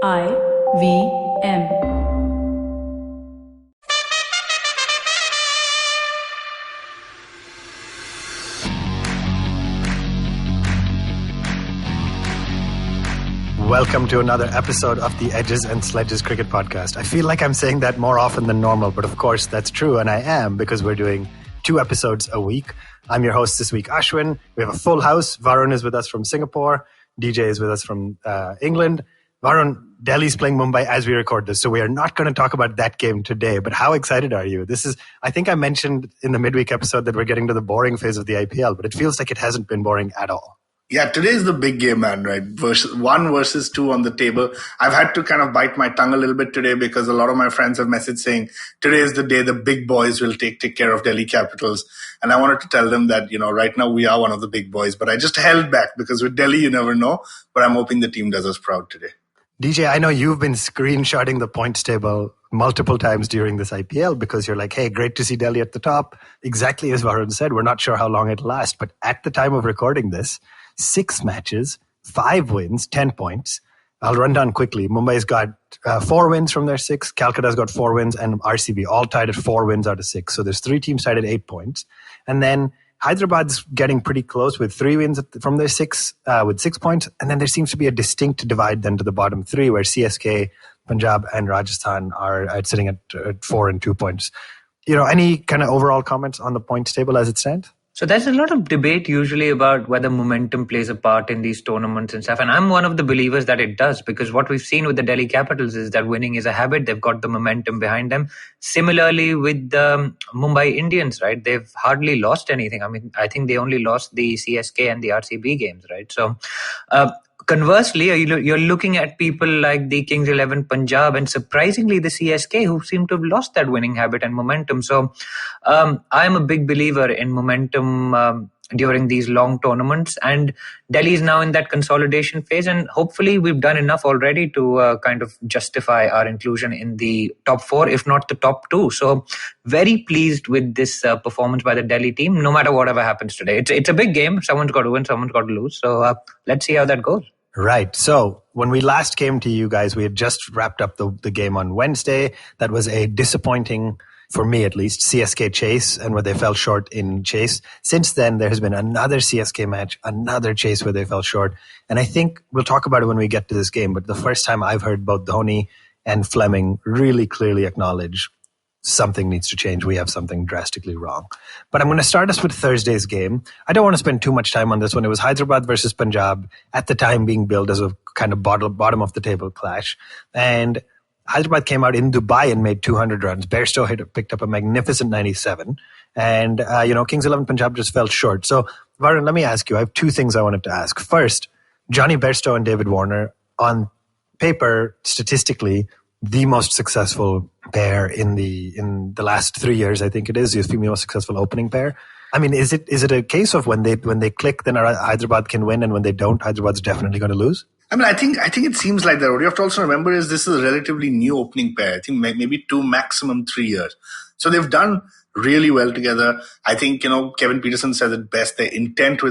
IVM. Welcome to another episode of the Edges and Sledges Cricket Podcast. I feel like I'm saying that more often than normal, but of course that's true, and I am, because we're doing 2 episodes a week. I'm your host this week, Ashwin. We have a full house. Varun is with us from Singapore. DJ is with us from England. Varun, Delhi's playing Mumbai as we record this, so we are not going to talk about that game today, but how excited are you? I think I mentioned in the midweek episode that we're getting to the boring phase of the IPL, but it feels like it hasn't been boring at all. Yeah, today is the big game, man, right? 1 versus 2 on the table. I've had to kind of bite my tongue a little bit today because a lot of my friends have messaged saying today is the day the big boys will take care of Delhi Capitals. And I wanted to tell them that, right now we are one of the big boys, but I just held back because with Delhi, you never know. But I'm hoping the team does us proud today. DJ, I know you've been screenshotting the points table multiple times during this IPL because you're like, hey, great to see Delhi at the top. Exactly as Varun said, we're not sure how long it'll last. But at the time of recording this, 6 matches, 5 wins, 10 points. I'll run down quickly. Mumbai's got 4 wins from their 6. Calcutta's got 4 wins, and RCB all tied at 4 wins out of 6. So there's 3 teams tied at 8 points. And then Hyderabad's getting pretty close with 3 wins from their 6 with 6 points. And then there seems to be a distinct divide then to the bottom 3 where CSK, Punjab and Rajasthan are sitting at 4 and 2 points. Any kind of overall comments on the points table as it stands? So there's a lot of debate usually about whether momentum plays a part in these tournaments and stuff. And I'm one of the believers that it does, because what we've seen with the Delhi Capitals is that winning is a habit. They've got the momentum behind them. Similarly with the Mumbai Indians, right? They've hardly lost anything. I mean, I think they only lost the CSK and the RCB games, right? So, conversely, you're looking at people like the Kings 11 Punjab and surprisingly the CSK, who seem to have lost that winning habit and momentum. So I'm a big believer in momentum during these long tournaments, and Delhi is now in that consolidation phase, and hopefully we've done enough already to kind of justify our inclusion in the top 4, if not the top 2. So very pleased with this performance by the Delhi team, no matter whatever happens today. It's a big game. Someone's got to win, someone's got to lose. So let's see how that goes. Right. So when we last came to you guys, we had just wrapped up the game on Wednesday. That was a disappointing, for me at least, CSK chase, and where they fell short in chase. Since then, there has been another CSK match, another chase where they fell short. And I think we'll talk about it when we get to this game. But the first time I've heard both Dhoni and Fleming really clearly acknowledge something needs to change. We have something drastically wrong. But I'm going to start us with Thursday's game. I don't want to spend too much time on this one. It was Hyderabad versus Punjab, at the time being billed as a kind of bottom of the table clash. And Hyderabad came out in Dubai and made 200 runs. Bairstow picked up a magnificent 97. And, Kings 11 Punjab just fell short. So, Varun, let me ask you. I have 2 things I wanted to ask. First, Johnny Bairstow and David Warner, on paper, statistically, the most successful pair in the last 3 years, I think it is, the most successful opening pair. I mean, is it a case of when they click, then Hyderabad can win, and when they don't, Hyderabad's definitely going to lose? I mean, I think it seems like that. What you have to also remember is this is a relatively new opening pair. I think maybe 2, maximum 3 years. So they've done really well together. I think, Kevin Peterson said it best. Their intent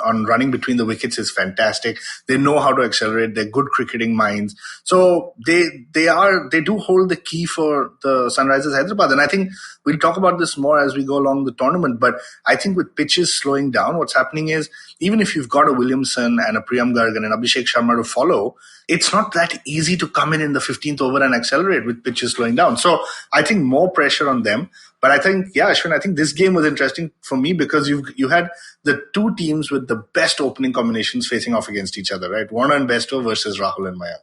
on running between the wickets is fantastic. They know how to accelerate. They're good cricketing minds. So they do hold the key for the Sunrisers Hyderabad. And I think we'll talk about this more as we go along the tournament. But I think with pitches slowing down, what's happening is even if you've got a Williamson and a Priyam Garg and an Abhishek Sharma to follow, it's not that easy to come in the 15th over and accelerate with pitches slowing down. So I think more pressure on them. But I think, Ashwin, I think this game was interesting for me because you had the 2 teams with the best opening combinations facing off against each other, right? Warner and Bairstow versus Rahul and Mayank.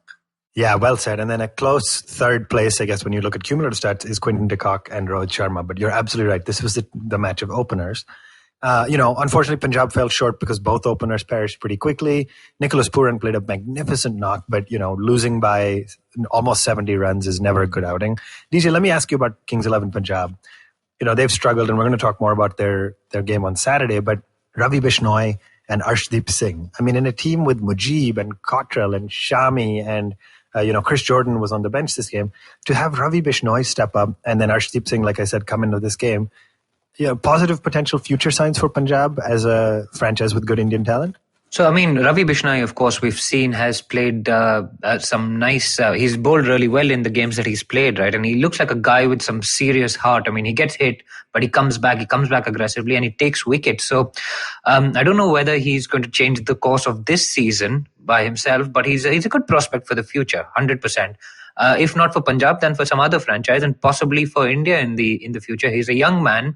Yeah, well said. And then a close third place, I guess, when you look at cumulative stats, is Quinton de Kock and Rohit Sharma. But you're absolutely right. This was the match of openers. Unfortunately, Punjab fell short because both openers perished pretty quickly. Nicholas Pooran played a magnificent knock, but, losing by almost 70 runs is never a good outing. DJ, let me ask you about Kings 11 Punjab. They've struggled, and we're going to talk more about their game on Saturday, but Ravi Bishnoi and Arshdeep Singh. I mean, in a team with Mujib and Cottrell and Shami and, Chris Jordan was on the bench this game, to have Ravi Bishnoi step up and then Arshdeep Singh, like I said, come into this game, positive potential future signs for Punjab as a franchise with good Indian talent? So, I mean, Ravi Bishnoi, of course, we've seen has played some nice... he's bowled really well in the games that he's played, right? And he looks like a guy with some serious heart. I mean, he gets hit, but he comes back aggressively, and he takes wickets. So, I don't know whether he's going to change the course of this season by himself, but he's a good prospect for the future, 100%. If not for Punjab, then for some other franchise, and possibly for India in the future. He's a young man.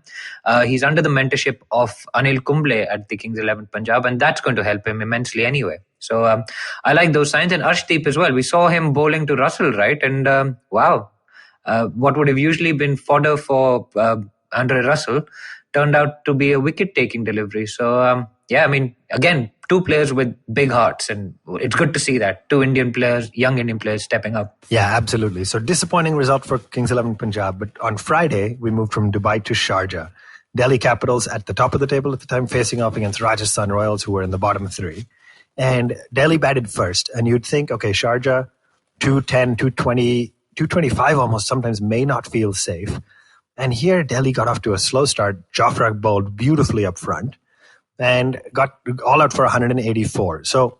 He's under the mentorship of Anil Kumble at the Kings 11 Punjab, and that's going to help him immensely anyway. So I like those signs. And Arshdeep as well. We saw him bowling to Russell, right? And wow, what would have usually been fodder for Andre Russell turned out to be a wicket-taking delivery. So, yeah, I mean, again, two players with big hearts, and it's good to see that. Two Indian players, young Indian players stepping up. Yeah, absolutely. So disappointing result for Kings 11 Punjab. But on Friday, we moved from Dubai to Sharjah. Delhi Capitals at the top of the table at the time, facing off against Rajasthan Royals, who were in the bottom three. And Delhi batted first. And you'd think, okay, Sharjah, 210, 220, 225 almost sometimes may not feel safe. And here, Delhi got off to a slow start. Jofra bowled beautifully up front and got all out for 184. So,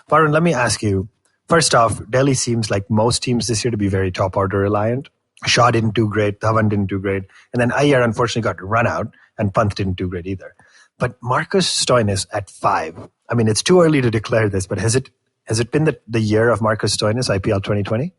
Varun, let me ask you, first off, Delhi seems like most teams this year to be very top order reliant. Shaw didn't do great, Dhawan didn't do great, and then Iyer unfortunately got run out, and Pant didn't do great either. But Marcus Stoinis at 5, I mean, it's too early to declare this, but has it been the year of Marcus Stoinis, IPL 2020?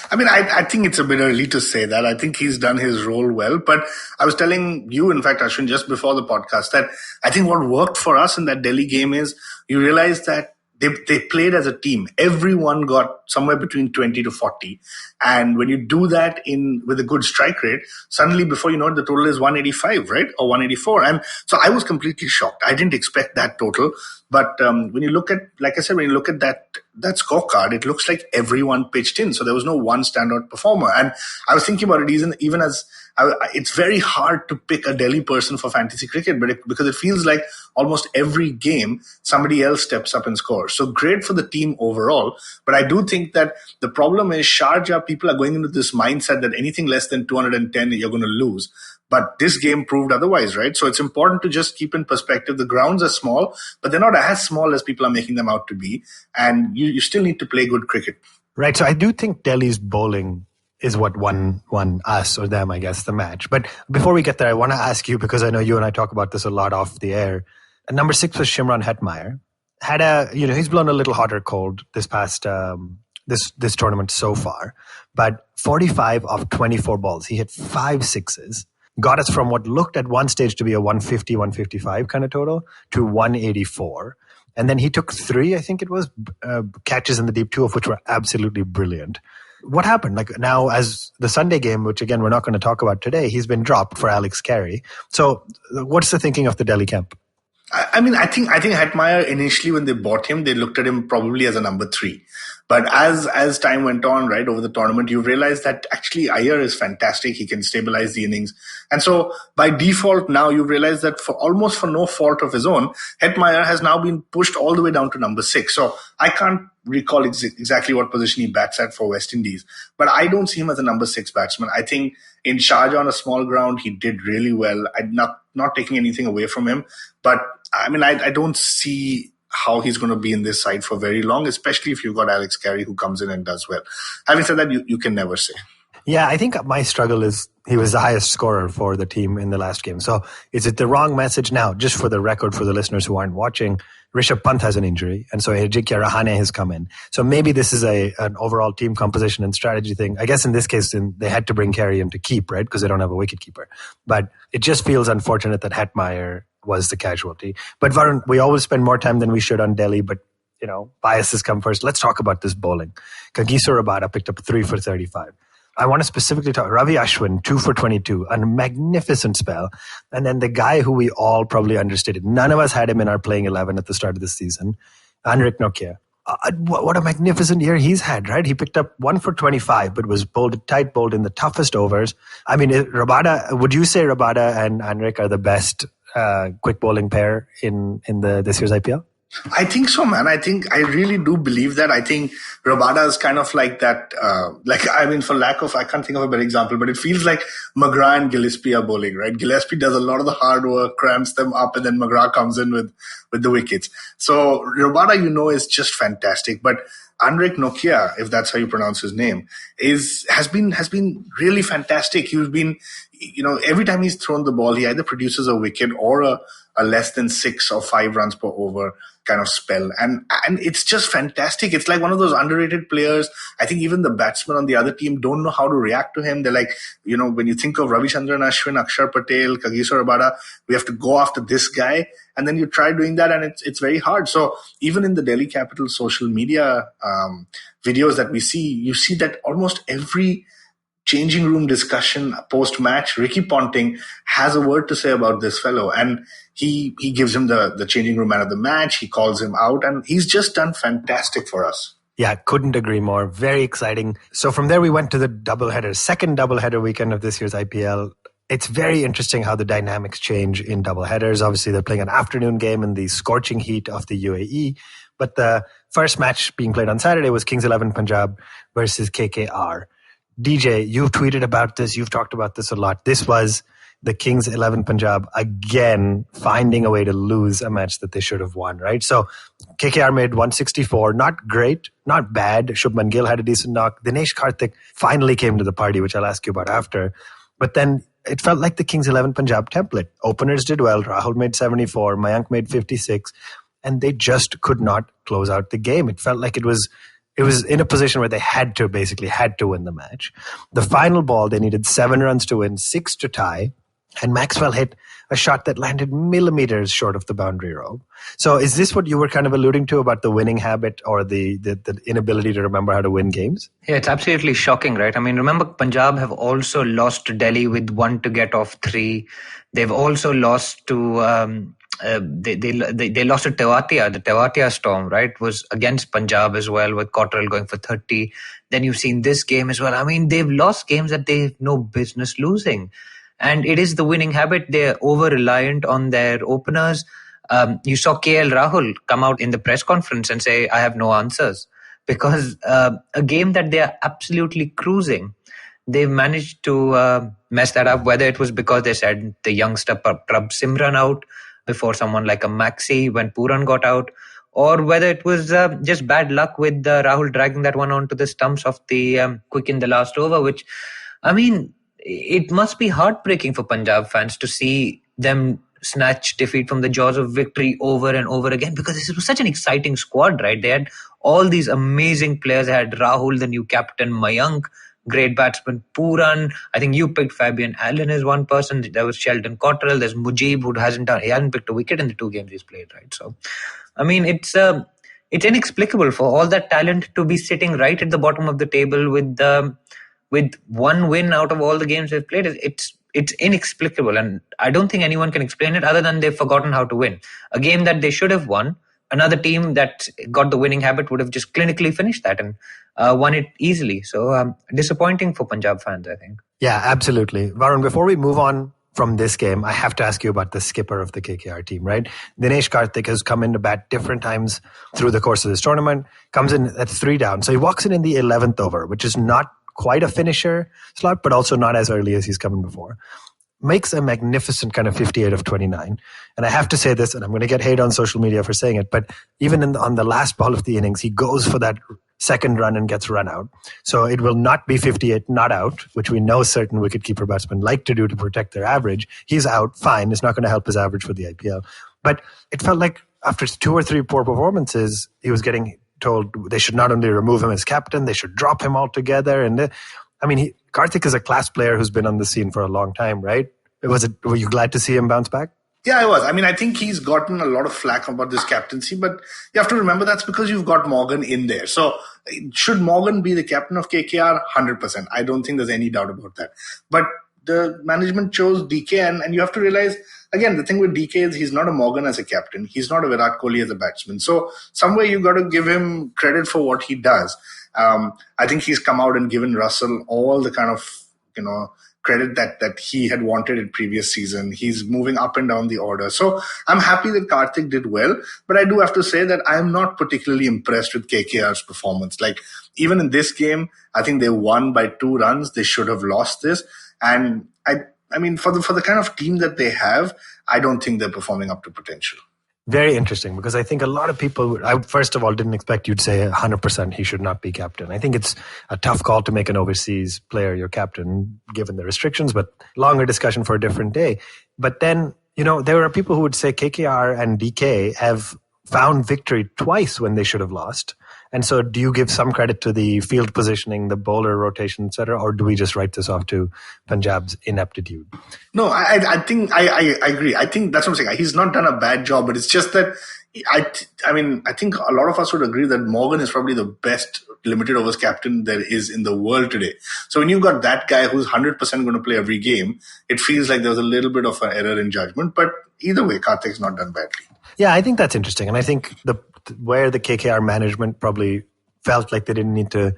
I mean, I think it's a bit early to say that. I think he's done his role well. But I was telling you, in fact, Ashwin, just before the podcast, that I think what worked for us in that Delhi game is you realize that they played as a team. Everyone got somewhere between 20 to 40. And when you do that with a good strike rate, suddenly before you know it, the total is 185, right? Or 184. And so I was completely shocked. I didn't expect that total. But when you look at, like I said, when you look at that scorecard, it looks like everyone pitched in. So there was no one standout performer. And I was thinking about it even as it's very hard to pick a Delhi person for fantasy cricket, because it feels like almost every game somebody else steps up and scores. So great for the team overall. But I do think that the problem is Sharjah, people are going into this mindset that anything less than 210, you're going to lose. But this game proved otherwise, right? So it's important to just keep in perspective. The grounds are small, but they're not as small as people are making them out to be. And you still need to play good cricket. Right. So I do think Delhi's bowling is what won us or them, I guess, the match. But before we get there, I want to ask you, because I know you and I talk about this a lot off the air. Number 6 was Shimron Hetmeyer. He's blown a little hot or cold this past this tournament so far. But 45 of 24 balls, he hit 5 sixes, got us from what looked at one stage to be a 150, 155 kind of total to 184. And then he took 3, I think it was, catches in the deep, 2 of which were absolutely brilliant. What happened? Like now, as the Sunday game, which again we're not going to talk about today, he's been dropped for Alex Carey. So, what's the thinking of the Delhi camp? I mean, I think Hetmeyer initially, when they bought him, they looked at him probably as a number 3. But as time went on, right, over the tournament, you realize that actually Iyer is fantastic. He can stabilize the innings. And so by default now, you realize that for no fault of his own, Hetmeyer has now been pushed all the way down to number 6. So I can't recall exactly what position he bats at for West Indies. But I don't see him as a number 6 batsman. I think in Sharjah on a small ground, he did really well. I'm not taking anything away from him. But I mean, I don't see how he's going to be in this side for very long, especially if you've got Alex Carey who comes in and does well. Having said that, you can never say. Yeah, I think my struggle is he was the highest scorer for the team in the last game. So is it the wrong message now? Just for the record, for the listeners who aren't watching, Rishabh Pant has an injury, and so Ajikya Rahane has come in. So maybe this is an overall team composition and strategy thing. I guess in this case, they had to bring Carey in to keep, right? Because they don't have a wicketkeeper. But it just feels unfortunate that Hetmeyer was the casualty. But Varun, we always spend more time than we should on Delhi, but biases come first. Let's talk about this bowling. Kagiso Rabada picked up 3 for 35. I want to specifically talk Ravi Ashwin, 2 for 22, a magnificent spell. And then the guy who we all probably understated, none of us had him in our playing 11 at the start of the season, Anrik Nokia. What a magnificent year he's had, right? He picked up 1 for 25, but was tight bowled in the toughest overs. I mean, would you say Rabada and Anrik are the best quick bowling pair in this year's IPL? I think so, man. I really do believe that. I think Rabada is kind of like that. I can't think of a better example, but it feels like McGrath and Gillespie are bowling, right? Gillespie does a lot of the hard work, cramps them up, and then McGrath comes in with the wickets. So Rabada, is just fantastic. But Andrek Nokia, if that's how you pronounce his name, has been really fantastic. He's been, every time he's thrown the ball, he either produces a wicket or a less than 6 or 5 runs per over kind of spell. And it's just fantastic. It's like one of those underrated players. I think even the batsmen on the other team don't know how to react to him. They're like, when you think of Ravichandran Ashwin, Akshar Patel, Kagiso Rabada, we have to go after this guy. And then you try doing that and it's very hard. So even in the Delhi Capital social media videos that we see, you see that almost every changing room discussion post-match, Ricky Ponting has a word to say about this fellow. And he gives him the changing room man of the match. He calls him out, and he's just done fantastic for us. Yeah, couldn't agree more. Very exciting. So from there, we went to the doubleheader, second doubleheader weekend of this year's IPL. It's very interesting how the dynamics change in doubleheaders. Obviously, they're playing an afternoon game in the scorching heat of the UAE. But the first match being played on Saturday was Kings 11 Punjab versus KKR. DJ, you've tweeted about this. You've talked about this a lot. This was the Kings 11 Punjab again finding a way to lose a match that they should have won, right? So KKR made 164. Not great, not bad. Shubman Gill had a decent knock. Dinesh Karthik finally came to the party, which I'll ask you about after. But then it felt like the Kings 11 Punjab template. Openers did well. Rahul made 74. Mayank made 56. And they just could not close out the game. It felt like it was in a position where they had to win the match. The final ball, they needed 7 runs to win, 6 to tie. And Maxwell hit a shot that landed millimeters short of the boundary rope. So is this what you were kind of alluding to about the winning habit or the inability to remember how to win games? Yeah, it's absolutely shocking, right? I mean, remember Punjab have also lost to Delhi with 1 to get off 3. They've also lost to... They lost to Tewatia. The Tewatia storm, right, was against Punjab as well, with Cottrell going for 30. Then you've seen this game as well. I mean, they've lost games that they've no business losing. And it is the winning habit. They're over-reliant on their openers. You saw KL Rahul come out in the press conference and say, I have no answers. Because a game that they're absolutely cruising, they've managed to mess that up, whether it was because they said the youngster Prab Simran out before someone like a Maxi when Puran got out, or whether it was just bad luck with Rahul dragging that one onto the stumps of the quick in the last over, which, I mean, it must be heartbreaking for Punjab fans to see them snatch defeat from the jaws of victory over and over again, because this was such an exciting squad, right? They had all these amazing players. They had Rahul, the new captain, Mayank, great batsman, Puran. I think you picked Fabian Allen as one person. There was Sheldon Cottrell. There's Mujib, who he hasn't picked a wicket in the 2 games he's played, right? So, I mean, it's inexplicable for all that talent to be sitting right at the bottom of the table with 1 win out of all the games they've played. It's inexplicable, and I don't think anyone can explain it other than they've forgotten how to win. A game that they should have won, another team that got the winning habit would have just clinically finished that and won it easily. So disappointing for Punjab fans, I think. Yeah, absolutely. Varun, before we move on from this game, I have to ask you about the skipper of the KKR team, right? Dinesh Karthik has come into bat different times through the course of this tournament, comes in at 3 down. So he walks in the 11th over, which is not quite a finisher slot, but also not as early as he's come in before. Makes a magnificent kind of 58 of 29. And I have to say this, and I'm going to get hate on social media for saying it, but even on the last ball of the innings, he goes for that second run and gets run out. So it will not be 58 not out, which we know certain wicketkeeper batsmen like to do to protect their average. He's out, fine. It's not going to help his average for the IPL. But it felt like after 2 or 3 poor performances, he was getting told they should not only remove him as captain, they should drop him altogether. And Karthik is a class player who's been on the scene for a long time, right? Were you glad to see him bounce back? Yeah, I was. I mean, I think he's gotten a lot of flack about this captaincy, but you have to remember that's because you've got Morgan in there. So should Morgan be the captain of KKR? 100%. I don't think there's any doubt about that. But the management chose DK, and you have to realize, again, the thing with DK is he's not a Morgan as a captain. He's not a Virat Kohli as a batsman. So somewhere you've got to give him credit for what he does. I think he's come out and given Russell all the kind of, credit that he had wanted in previous season. He's moving up and down the order. So I'm happy that Karthik did well, but I do have to say that I'm not particularly impressed with KKR's performance. Like, even in this game, I think they won by 2 runs. They should have lost this. And I mean, for the kind of team that they have, I don't think they're performing up to potential. Very interesting, because I think a lot of people, I first of all didn't expect you'd say 100% he should not be captain. I think it's a tough call to make an overseas player your captain, given the restrictions, but longer discussion for a different day. But then, there are people who would say KKR and DK have found victory twice when they should have lost. And so do you give some credit to the field positioning, the bowler rotation, etc., or do we just write this off to Punjab's ineptitude? No, I think I agree. I think that's what I'm saying. He's not done a bad job, but it's just that I think a lot of us would agree that Morgan is probably the best limited overs captain there is in the world today. So when you've got that guy who's 100% going to play every game, it feels like there was a little bit of an error in judgment. But either way, Karthik's not done badly. Yeah, I think that's interesting. And I think where the KKR management probably felt like they didn't need to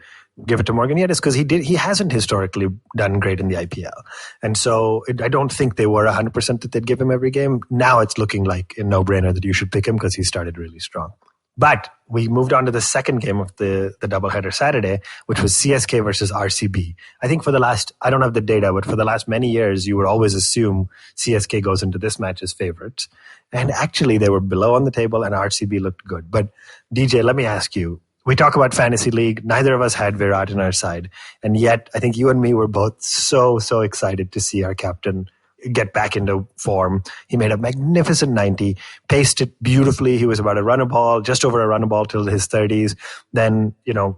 give it to Morgan yet is because he hasn't historically done great in the IPL. And so I don't think they were 100% that they'd give him every game. Now it's looking like a no-brainer that you should pick him because he started really strong. But we moved on to the second game of the doubleheader Saturday, which was CSK versus RCB. I think for the last, I don't have the data, but for the last many years, you would always assume CSK goes into this match as favorites. And actually, they were below on the table and RCB looked good. But DJ, let me ask you, we talk about fantasy league. Neither of us had Virat on our side. And yet, I think you and me were both so excited to see our captain get back into form. He made a magnificent 90, paced it beautifully. He was about a run a ball, just over a run a ball till his 30s. Then,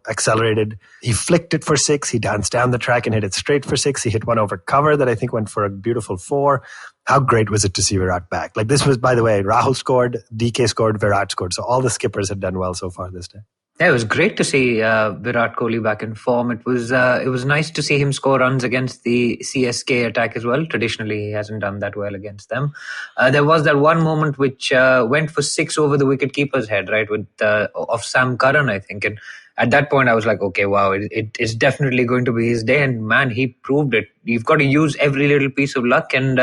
accelerated. He flicked it for 6. He danced down the track and hit it straight for 6. He hit one over cover that I think went for a beautiful 4. How great was it to see Virat back? Like, this was, by the way, Rahul scored, DK scored, Virat scored. So all the skippers had done well so far this day. Yeah, it was great to see Virat Kohli back in form. It was nice to see him score runs against the CSK attack as well. Traditionally, he hasn't done that well against them. There was that one moment which went for 6 over the wicket-keeper's head, right, of Sam Curran, I think. And at that point, I was like, okay, wow, it is definitely going to be his day. And man, he proved it. You've got to use every little piece of luck. And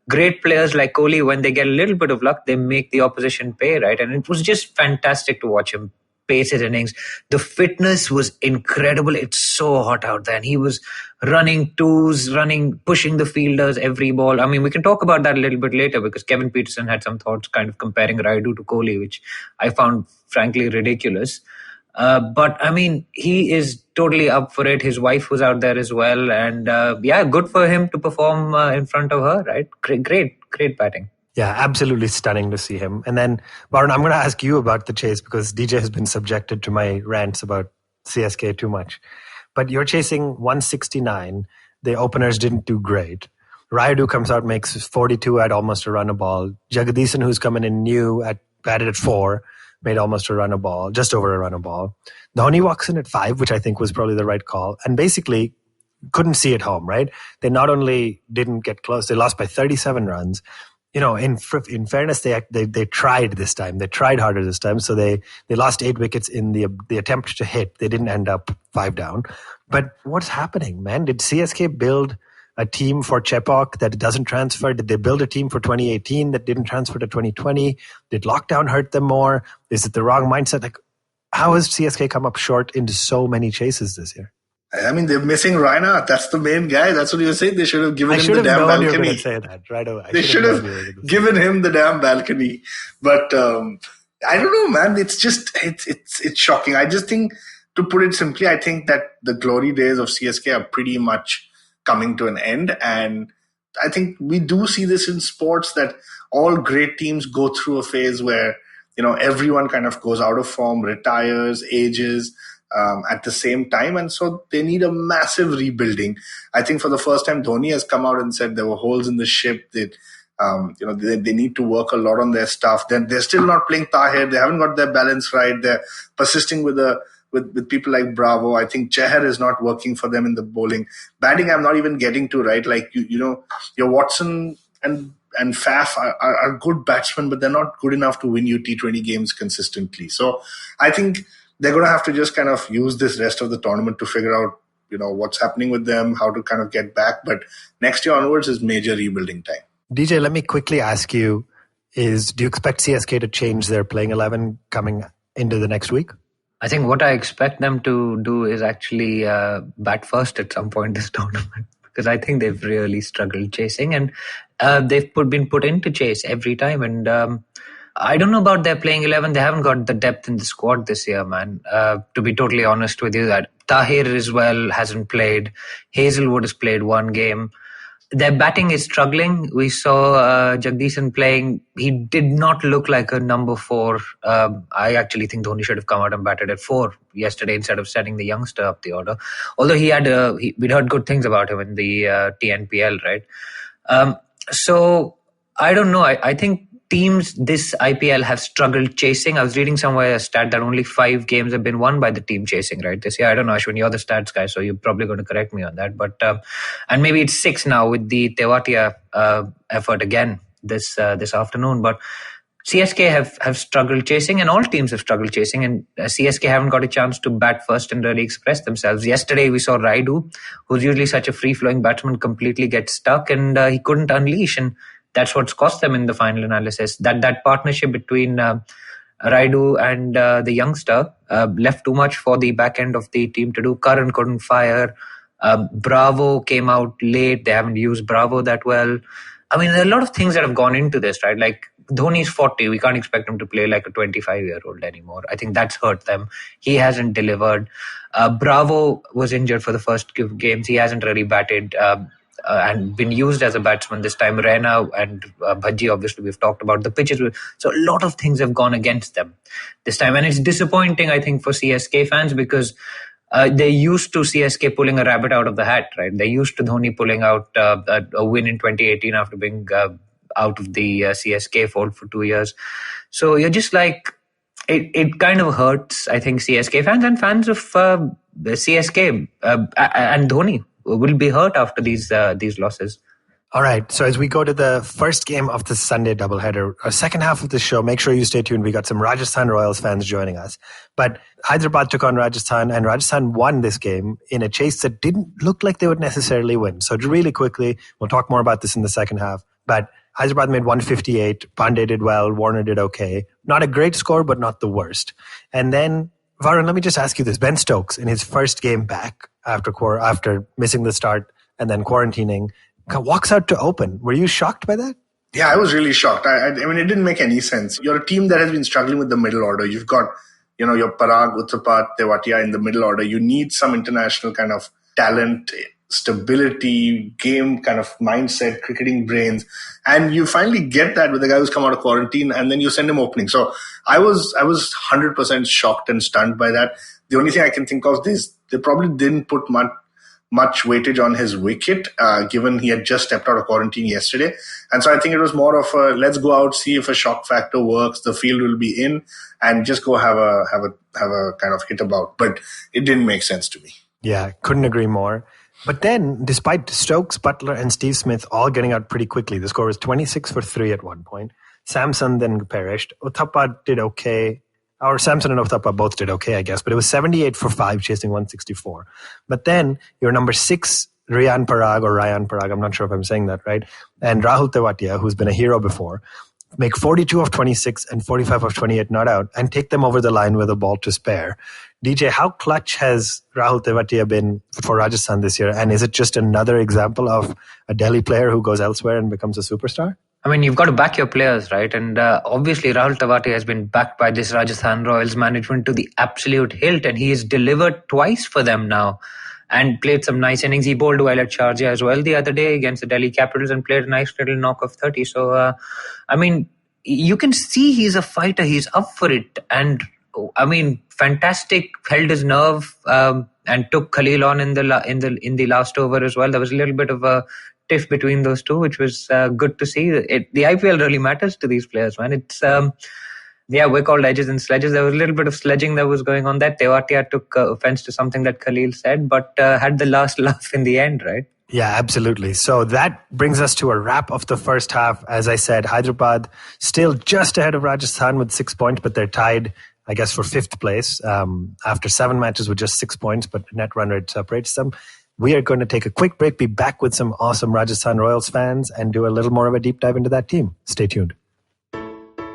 great players like Kohli, when they get a little bit of luck, they make the opposition pay, right? And it was just fantastic to watch him pace his innings. The fitness was incredible. It's so hot out there. And he was running twos, pushing the fielders every ball. I mean, we can talk about that a little bit later because Kevin Peterson had some thoughts kind of comparing Raidu to Kohli, which I found frankly ridiculous. But I mean, he is totally up for it. His wife was out there as well. And good for him to perform in front of her, right? Great batting. Yeah, absolutely stunning to see him. And then, Varun, I'm going to ask you about the chase because DJ has been subjected to my rants about CSK too much. But you're chasing 169. The openers didn't do great. Raidu comes out, makes 42 at almost a run a ball. Jagadisan, who's coming in new, batted at 4, made almost a run a ball, just over a run a ball. Dhoni walks in at 5, which I think was probably the right call. And basically couldn't see it home, right? They not only didn't get close, they lost by 37 runs. In fairness, they tried this time. They tried harder this time. So they lost 8 wickets in the attempt to hit. They didn't end up 5 down. But what's happening, man? Did CSK build a team for Chepauk that doesn't transfer? Did they build a team for 2018 that didn't transfer to 2020? Did lockdown hurt them more? Is it the wrong mindset? Like, how has CSK come up short into so many chases this year? I mean, they're missing Raina. That's the main guy. That's what you were saying. They should have given him the damn balcony. I should have known you were going to say that right away. They should have given him the damn balcony. But I don't know, man. It's just it's shocking. I just think, to put it simply, I think that the glory days of CSK are pretty much coming to an end. And I think we do see this in sports, that all great teams go through a phase where, everyone kind of goes out of form, retires, ages, at the same time. And so they need a massive rebuilding. I think for the first time, Dhoni has come out and said there were holes in the ship. That, they need to work a lot on their stuff. Then they're still not playing Tahir. They haven't got their balance right. They're persisting with people like Bravo. I think Chahar is not working for them in the bowling. Batting, I'm not even getting to, right? Like, your Watson and Faf are good batsmen, but they're not good enough to win you T20 games consistently. So I think they're going to have to just kind of use this rest of the tournament to figure out, what's happening with them, how to kind of get back. But next year onwards is major rebuilding time. DJ, let me quickly ask you, do you expect CSK to change their playing 11 coming into the next week? I think what I expect them to do is actually bat first at some point this tournament, because I think they've really struggled chasing, and they've been put into chase every time. And I don't know about their playing 11. They haven't got the depth in the squad this year, man. To be totally honest with you, that Tahir as well hasn't played. Hazelwood has played one game. Their batting is struggling. We saw Jagdishan playing. He did not look like a number 4. I actually think Dhoni should have come out and batted at 4 yesterday instead of setting the youngster up the order. Although we'd heard good things about him in the TNPL, right? So I don't know. I think teams this IPL have struggled chasing. I was reading somewhere a stat that only 5 games have been won by the team chasing, right, this year. I don't know, Ashwin, you're the stats guy, so you're probably going to correct me on that. But and maybe it's 6 now with the Tewatia effort again this afternoon. But CSK have struggled chasing, and all teams have struggled chasing, and CSK haven't got a chance to bat first and really express themselves. Yesterday we saw Raidu, who's usually such a free-flowing batsman, completely get stuck, and he couldn't unleash, and that's what's cost them in the final analysis. That partnership between Raidu and the youngster left too much for the back end of the team to do. Karan couldn't fire. Bravo came out late. They haven't used Bravo that well. I mean, there are a lot of things that have gone into this, right? Like Dhoni's 40. We can't expect him to play like a 25-year-old anymore. I think that's hurt them. He hasn't delivered. Bravo was injured for the first few games. He hasn't really batted and been used as a batsman this time. Raina and Bhaji, obviously, we've talked about the pitches. So a lot of things have gone against them this time. And it's disappointing, I think, for CSK fans, because they're used to CSK pulling a rabbit out of the hat, right? They're used to Dhoni pulling out a win in 2018 after being out of the CSK fold for 2 years. So you're just like, it kind of hurts, I think, CSK fans and fans of the CSK and Dhoni will be hurt after these losses. All right. So as we go to the first game of the Sunday doubleheader, our second half of the show, make sure you stay tuned. We got some Rajasthan Royals fans joining us. But Hyderabad took on Rajasthan, and Rajasthan won this game in a chase that didn't look like they would necessarily win. So really quickly, we'll talk more about this in the second half. But Hyderabad made 158. Pandey did well. Warner did okay. Not a great score, but not the worst. And then, Varun, let me just ask you this. Ben Stokes, in his first game back after missing the start and then quarantining, walks out to open. Were you shocked by that? Yeah, I was really shocked. I mean, it didn't make any sense. You're a team that has been struggling with the middle order. You've got, your Parag, Uttapat, Tewatia in the middle order. You need some international kind of talent, stability, game kind of mindset, cricketing brains. And you finally get that with the guy who's come out of quarantine, and then you send him opening. So I was 100% shocked and stunned by that. The only thing I can think of is they probably didn't put much weightage on his wicket, given he had just stepped out of quarantine yesterday. And so I think it was more of a, let's go out, see if a shock factor works, the field will be in, and just go have a kind of hit about. But it didn't make sense to me. Yeah, couldn't agree more. But then, despite Stokes, Butler, and Steve Smith all getting out pretty quickly, the score was 26 for 3 at one point. Samson then perished. Uthappa did okay. Or Samson and Uthappa both did okay, I guess. But it was 78 for 5, chasing 164. But then, your number 6, Ryan Parag, I'm not sure if I'm saying that right, and Rahul Tewatia, who's been a hero before, make 42 of 26 and 45 of 28 not out, and take them over the line with a ball to spare. DJ, how clutch has Rahul Tewatia been for Rajasthan this year? And is it just another example of a Delhi player who goes elsewhere and becomes a superstar? I mean, you've got to back your players, right? And obviously, Rahul Tewatia has been backed by this Rajasthan Royals management to the absolute hilt, and he has delivered twice for them now and played some nice innings. He bowled well at Sharjah as well the other day against the Delhi Capitals and played a nice little knock of 30. So, I mean, you can see he's a fighter. He's up for it. And, I mean, fantastic, held his nerve and took Khalil on in the last over as well. There was a little bit of a tiff between those two, which was good to see. The IPL really matters to these players, man. It's we're called edges and sledges. There was a little bit of sledging that was going on there. Tewatia took offense to something that Khalil said, but had the last laugh in the end, right? Yeah, absolutely. So that brings us to a wrap of the first half. As I said, Hyderabad still just ahead of Rajasthan with 6 points, but they're tied I guess, for fifth place after 7 matches with just 6 points, but net run rate separates them. We are going to take a quick break, be back with some awesome Rajasthan Royals fans, and do a little more of a deep dive into that team. Stay tuned.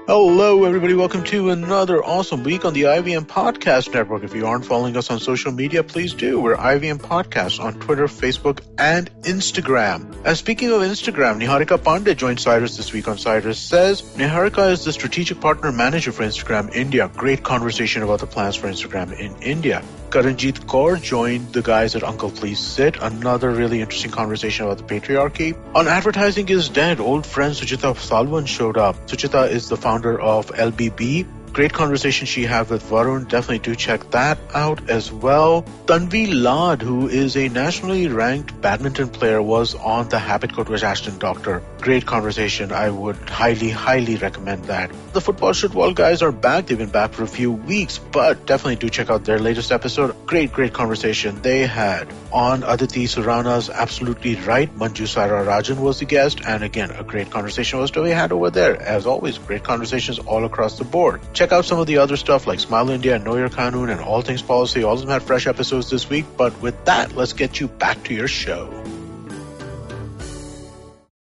Hello, everybody. Welcome to another awesome week on the IVM Podcast Network. If you aren't following us on social media, please do. We're IVM Podcast on Twitter, Facebook, and Instagram. Speaking of Instagram, Niharika Pandey joined Cyrus this week on Cyrus Says. Niharika is the strategic partner manager for Instagram India. Great conversation about the plans for Instagram in India. Karanjit Kaur joined the guys at Uncle Please Sit. Another really interesting conversation about the patriarchy. On Advertising is Dead, old friend Suchita Salwan showed up. Suchita is the founder of LBB. Great conversation she had with Varun. Definitely do check that out as well. Tanvi Lad, who is a nationally ranked badminton player, was on the Habit Coach with Ashton Doctor. Great conversation. I would highly recommend that. The Football Football guys are back. They've been back for a few weeks, but definitely do check out their latest episode. Great conversation they had. On Aditi Surana's Absolutely Right, Manju Sara Rajan was the guest, and again, a great conversation was to be had over there. As always, great conversations all across the board. Check out some of the other stuff like Smile India and Know Your Kanun and All Things Policy. All of them had fresh episodes this week, but with that, let's get you back to your show.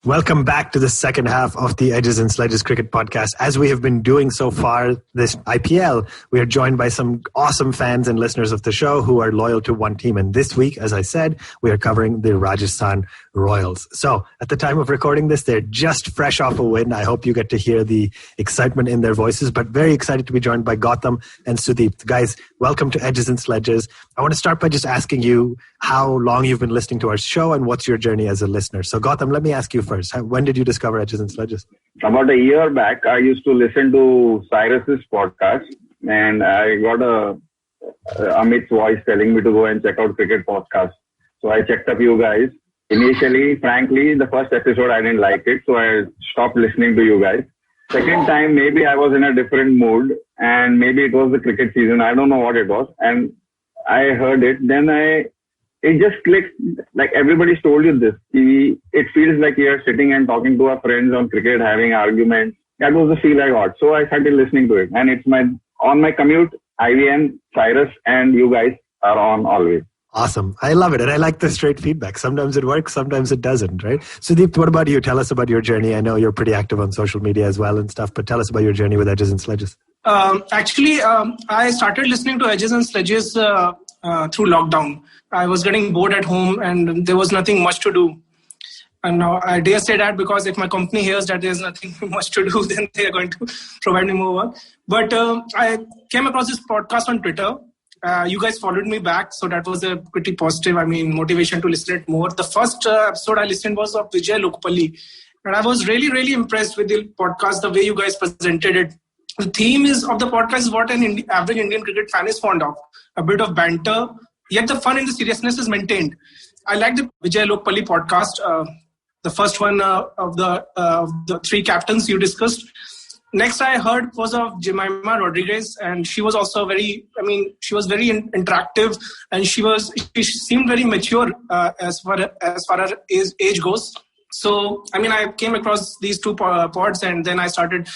Welcome back to the second half of the Edges and Sledges Cricket Podcast. As we have been doing so far this IPL, we are joined by some awesome fans and listeners of the show who are loyal to one team. And this week, as I said, we are covering the Rajasthan Royals. So at the time of recording this, they're just fresh off a win. I hope you get to hear the excitement in their voices, but very excited to be joined by Gautam and Sudeept. Guys, welcome to Edges and Sledges. I want to start by just asking you how long you've been listening to our show and what's your journey as a listener. So Gautam, let me ask you first. When did you discover Edges and Sledges? About a year back, I used to listen to Cyrus's podcast, and I got Amit's voice telling me to go and check out cricket podcast. So I checked up you guys. Initially, frankly, the first episode I didn't like it, so I stopped listening to you guys. Second time, maybe I was in a different mood, and maybe it was the cricket season. I don't know what it was, and I heard it. Then it just clicked. Like everybody's told you this. It feels like you're sitting and talking to our friends on cricket, having arguments. That was the feel I got. So I started listening to it. And it's on my commute, IVM, Cyrus, and you guys are on always. Awesome. I love it. And I like the straight feedback. Sometimes it works, sometimes it doesn't, right? Sudeept, what about you? Tell us about your journey. I know you're pretty active on social media as well and stuff, but tell us about your journey with Edges and Sledges. I started listening to Edges and Sledges through lockdown. I was getting bored at home and there was nothing much to do. And now I dare say that because if my company hears that there's nothing much to do, then they are going to provide me more work. But I came across this podcast on Twitter. You guys followed me back, so that was a pretty positive, motivation to listen to it more. The first episode I listened was of Vijay Lokpalli. And I was really impressed with the podcast, the way you guys presented it. The theme of the podcast is what an average Indian cricket fan is fond of. A bit of banter, yet the fun and the seriousness is maintained. I like the Vijay Lokpalli podcast, the first one of the three captains you discussed. Next I heard was of Jemima Rodriguez, and she was also very interactive, and she seemed very mature as far as age goes. So, I came across these two pods, and then I started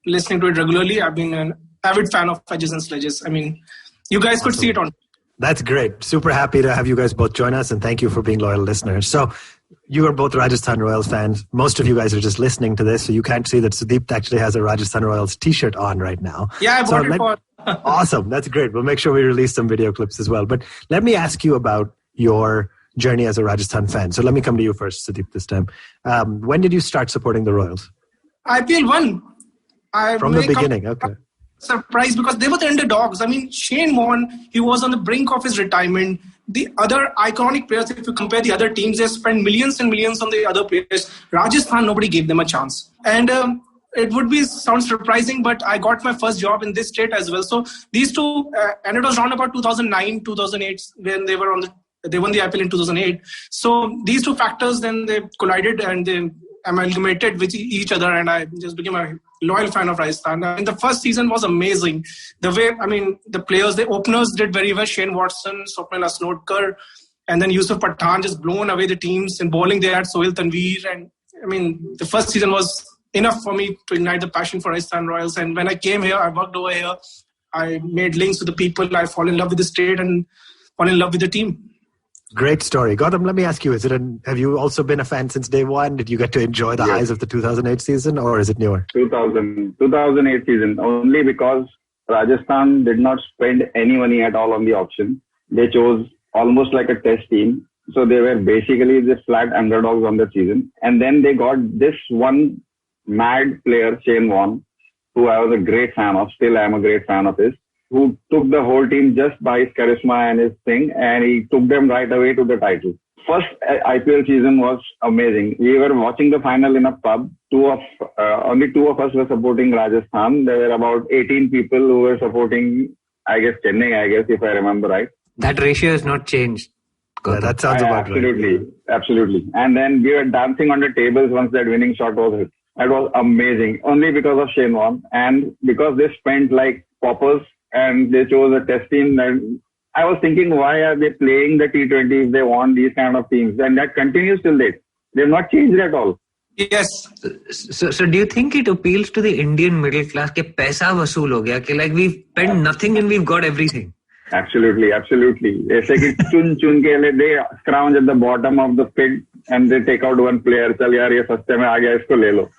listening to it regularly. I've been an avid fan of Edges and Sledges. You guys could see it on. That's great. Super happy to have you guys both join us, and thank you for being loyal listeners. So you are both Rajasthan Royals fans. Most of you guys are just listening to this, so you can't see that Sudeept actually has a Rajasthan Royals t-shirt on right now. Yeah, I bought it for... Awesome. That's great. We'll make sure we release some video clips as well. But let me ask you about your journey as a Rajasthan fan. So let me come to you first, Sudeept, this time. When did you start supporting the Royals? IPL 1. From the beginning, okay. Surprised because they were the underdogs. Shane Warne, he was on the brink of his retirement. The other iconic players, if you compare the other teams, they spent millions and millions on the other players. Rajasthan, nobody gave them a chance. And it would sound surprising, but I got my first job in this state as well. So these two, and it was around about 2009, 2008, when they won the IPL in 2008. So these two factors, then they collided and they amalgamated with each other, and I just became a loyal fan of Rajasthan. And the first season was amazing. The way, the players, the openers did very well. Shane Watson, Swapnil Asnodkar, and then Yusuf Pathan just blown away the teams. In bowling, they had Sohail Tanveer. And the first season was enough for me to ignite the passion for Rajasthan Royals. And when I came here, I worked over here. I made links with the people. I fall in love with the state and fall in love with the team. Great story. Gautam, let me ask you, have you also been a fan since day one? Did you get to enjoy the highs of the 2008 season, or is it newer? 2008 season, only because Rajasthan did not spend any money at all on the auction. They chose almost like a test team. So they were basically the flat underdogs on the season. And then they got this one mad player, Shane Warne, who I was a great fan of, still am a great fan of his, who took the whole team just by his charisma and his thing, and he took them right away to the title. First IPL season was amazing. We were watching the final in a pub. Only two of us were supporting Rajasthan. There were about 18 people who were supporting, Chennai, if I remember right. That ratio has not changed. Yeah, that sounds about right. Absolutely. And then we were dancing on the tables once that winning shot was hit. That was amazing. Only because of Shane Warne, and because they spent like paupers and they chose a test team. And I was thinking, why are they playing the T20 if they want these kind of teams? And that continues till date. They've not changed at all. Yes. So do you think it appeals to the Indian middle class that paisa vasool ho gaya? Like we've spent nothing and we've got everything. Absolutely. It's like they scrounge at the bottom of the pit and they take out one player. Chal yaar, ye saste mein aa gaya, isko le lo.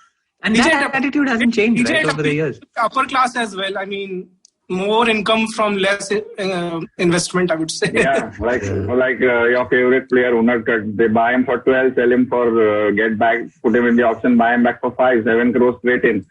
And that attitude hasn't changed over the years. Upper class as well. I mean, more income from less investment, I would say. Yeah, like your favorite player, Unadkat, they buy him for 12, sell him for get back, put him in the auction, buy him back for 5-7 crores straight in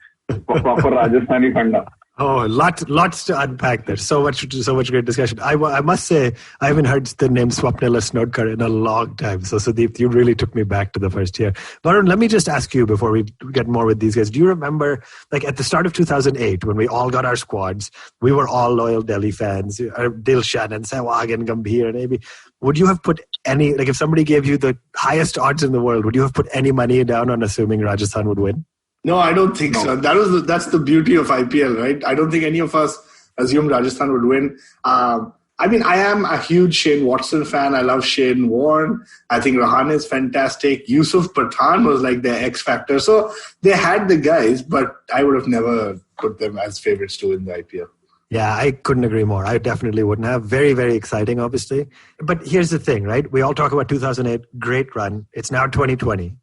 for Rajasthani Funda. Oh, lots to unpack there. So much great discussion. I must say, I haven't heard the name Swapnil Snodkar in a long time. So Sudeept, you really took me back to the first year. Varun, let me just ask you before we get more with these guys. Do you remember, like at the start of 2008, when we all got our squads, we were all loyal Delhi fans, Dilshan and Sehwag and Gambhir and AB. Would you have put any, like if somebody gave you the highest odds in the world, would you have put any money down on assuming Rajasthan would win? No, I don't think so. That's the beauty of IPL, right? I don't think any of us assumed Rajasthan would win. I am a huge Shane Watson fan. I love Shane Warne. I think Rahane is fantastic. Yusuf Pathan was like their X factor. So they had the guys, but I would have never put them as favorites to win the IPL. Yeah, I couldn't agree more. I definitely wouldn't have. Very, very exciting, obviously. But here's the thing, right? We all talk about 2008, great run. It's now 2020.